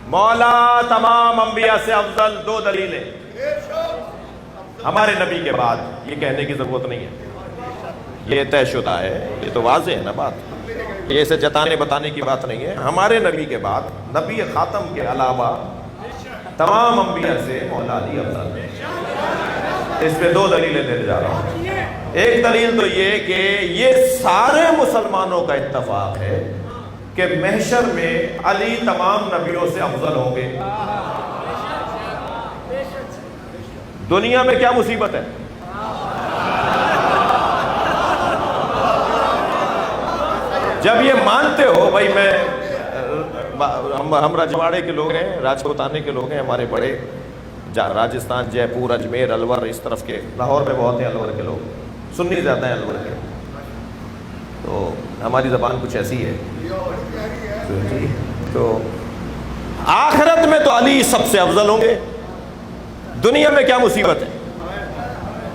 مولا تمام انبیاء سے افضل، دو دلیلیں ہمارے نبی کے بعد، یہ کہنے کی ضرورت نہیں ہے، یہ طے شدہ ہے، یہ تو واضح ہے نا بات، یہ اسے جتانے بتانے کی بات نہیں ہے۔ ہمارے نبی کے بعد، نبی خاتم کے علاوہ تمام انبیاء سے مولا علی افضل ہے۔ اس پہ دو دلیلیں دینے جا رہا ہوں۔ ایک دلیل تو یہ کہ یہ سارے مسلمانوں کا اتفاق ہے کہ محشر میں علی تمام نبیوں سے افضل ہوں گے۔ دنیا میں کیا مصیبت ہے؟ جب یہ مانتے ہو، بھائی ہم رجواڑے کے لوگ ہیں، راجپوتانے کے لوگ ہیں، ہمارے بڑے راجستھان، جے پور، اجمیر، الور، اس طرف کے، لاہور میں بہت ہیں الور کے لوگ، سنی زیادہ ہیں الور کے، تو ہماری زبان کچھ ایسی ہے۔ تو آخرت میں تو علی سب سے افضل ہوں گے۔ دنیا میں کیا مصیبت ہے؟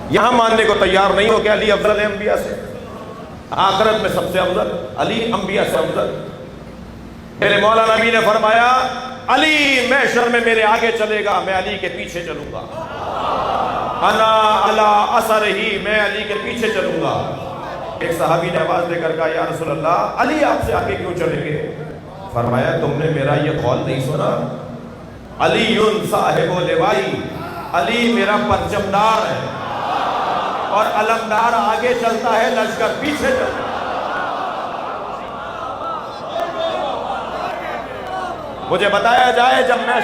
یہاں ماننے کو تیار نہیں ہو کہ علی افضل ہے انبیاء سے، آخرت میں سب سے افضل علی، انبیاء سے افضل۔ میرے مولا نبی نے فرمایا علی محشر میں میرے آگے چلے گا، میں علی کے پیچھے چلوں گا، انا علی اثرہ، میں علی کے پیچھے چلوں گا۔ ایک صحابی نے آواز دے کر کہا یا رسول اللہ، علی آپ سے آگے کیوں چلیں گے؟ فرمایا تم نے میرا یہ قول نہیں سنا، علی صاحب لوائی، علی میرا پرچمدار ہے، اور علمدار آگے چلتا ہے، لشکر پیچھے چلتا ہے۔ مجھے بتایا جائے جب میں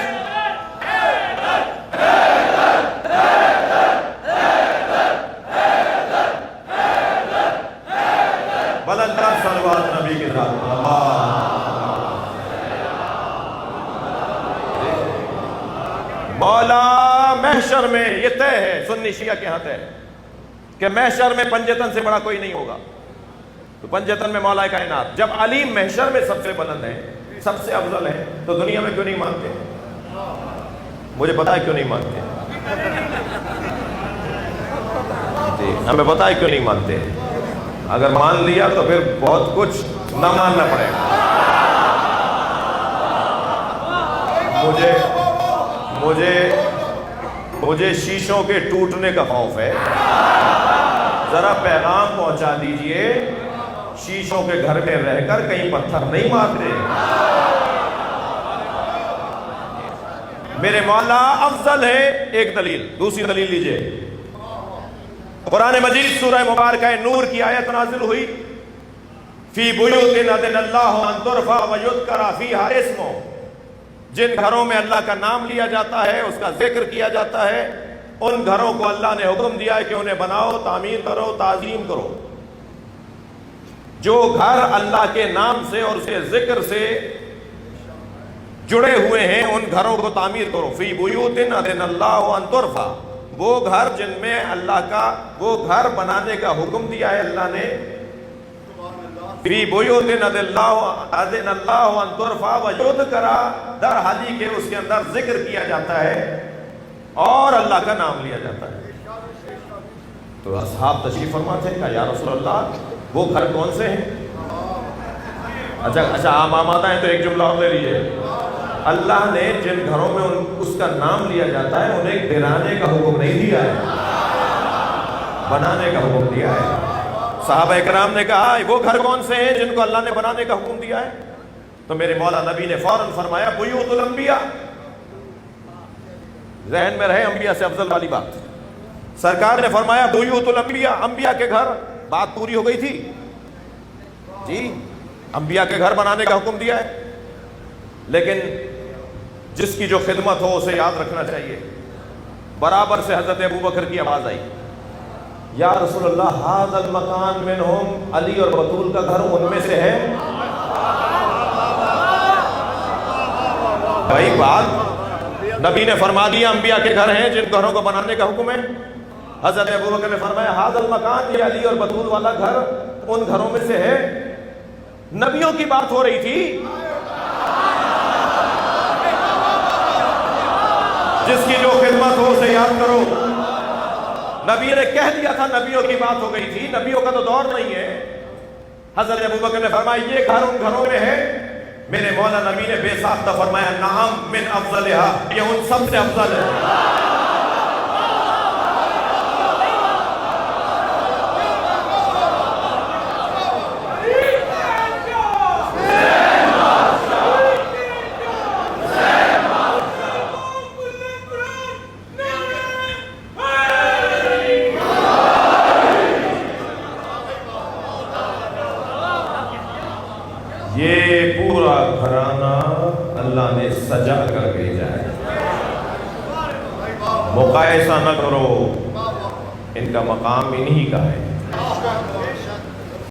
بلندر صلوات نبی کے ساتھ مولا محشر میں یہ طے ہے، سنی شیعہ کے ہاں طے ہے کہ محشر میں پنجتن سے بڑا کوئی نہیں ہوگا، تو پنجتن میں مولا کائنات۔ جب علی محشر میں سب سے بلند ہے، سب سے افضل ہے، تو دنیا میں کیوں نہیں مانتے؟ مجھے پتا ہے کیوں نہیں مانتے، جی ہمیں پتا ہے کیوں نہیں مانتے۔ اگر مان لیا تو پھر بہت کچھ نہ ماننا پڑے گا۔ مجھے شیشوں کے ٹوٹنے کا خوف ہے، ذرا پیغام پہنچا دیجئے، شیشوں کے گھر میں رہ کر کہیں پتھر نہیں مارتے۔ میرے مولا افضل ہے، ایک دلیل۔ دوسری دلیل لیجئے، قرآن مجید سورہ مبارکہ نور کی آیت نازل ہوئی، فی بیوت اذن اللہ ان ترفع ویذکر فیہا اسمہ، جن گھروں میں اللہ کا نام لیا جاتا ہے، اس کا ذکر کیا جاتا ہے، ان گھروں کو اللہ نے حکم دیا ہے کہ انہیں بناؤ، تعمیر کرو، تعظیم کرو۔ جو گھر اللہ کے نام سے اور اس کے ذکر سے جڑے ہوئے ہیں، ان گھروں کو تعمیر کرو۔ فی بیوت اذن اللہ ان ترفع، وہ گھر جن میں اللہ کا وہ گھر بنانے کا حکم دیا ہے اللہ نے، فی بیوت اذن اللہ ان ترفع ویذکر، در حالی کہ اس کے اندر ذکر کیا جاتا ہے اور اللہ کا نام لیا جاتا ہے۔ تو اصحاب تشریف فرماتے ہیں کہ یا رسول اللہ وہ گھر کون سے ہیں؟ اچھا عام آمادہ ہیں تو ایک جملہ اور لے لیجئے۔ اللہ نے جن گھروں میں اس کا نام لیا جاتا ہے انہیں گرانے کا حکم نہیں دیا ہے، بنانے کا حکم دیا ہے۔ صحابہ اکرام نے کہا وہ گھر کون سے ہیں جن کو اللہ نے بنانے کا حکم دیا ہے؟ تو میرے مولا نبی نے فوراً فرمایا بیوت الانبیاء۔ ذہن میں رہے انبیاء سے افضل والی بات۔ سرکار نے فرمایا بیوت الانبیاء، انبیاء کے گھر، بات پوری ہو گئی تھی جی، انبیاء کے گھر بنانے کا حکم دیا ہے، لیکن جس کی جو خدمت ہو اسے یاد رکھنا چاہیے۔ برابر سے حضرت ابوبکر کی آواز آئی، یا رسول اللہ ھذا المکان منہم، علی اور بطول کا گھر ان میں سے ہے؟ بھائی بات نبی نے فرما دیا انبیاء کے گھر ہیں جن گھروں کو بنانے کا حکم ہے۔ حضرت ابوبکر نے فرمایا ھذا المکان، یہ علی اور بطول والا گھر ان گھروں میں سے ہے۔ نبیوں کی بات ہو رہی تھی، جس کی جو خدمت ہو اسے یاد کرو۔ نبی نے کہہ دیا تھا، نبیوں کی بات ہو گئی تھی، نبیوں کا تو دور نہیں ہے۔ حضرت ابوبکر نے فرمایا یہ گھر ان گھروں میں ہے میرے مولا نبی نے بے ساختہ فرمایا نعم من افضلہا، یہ ان سب سے افضل ہے۔ یہ پورا گھرانہ اللہ نے سجا کر بھیجا ہے، مقایسہ نہ کرو، ان کا مقام انہی کا ہے۔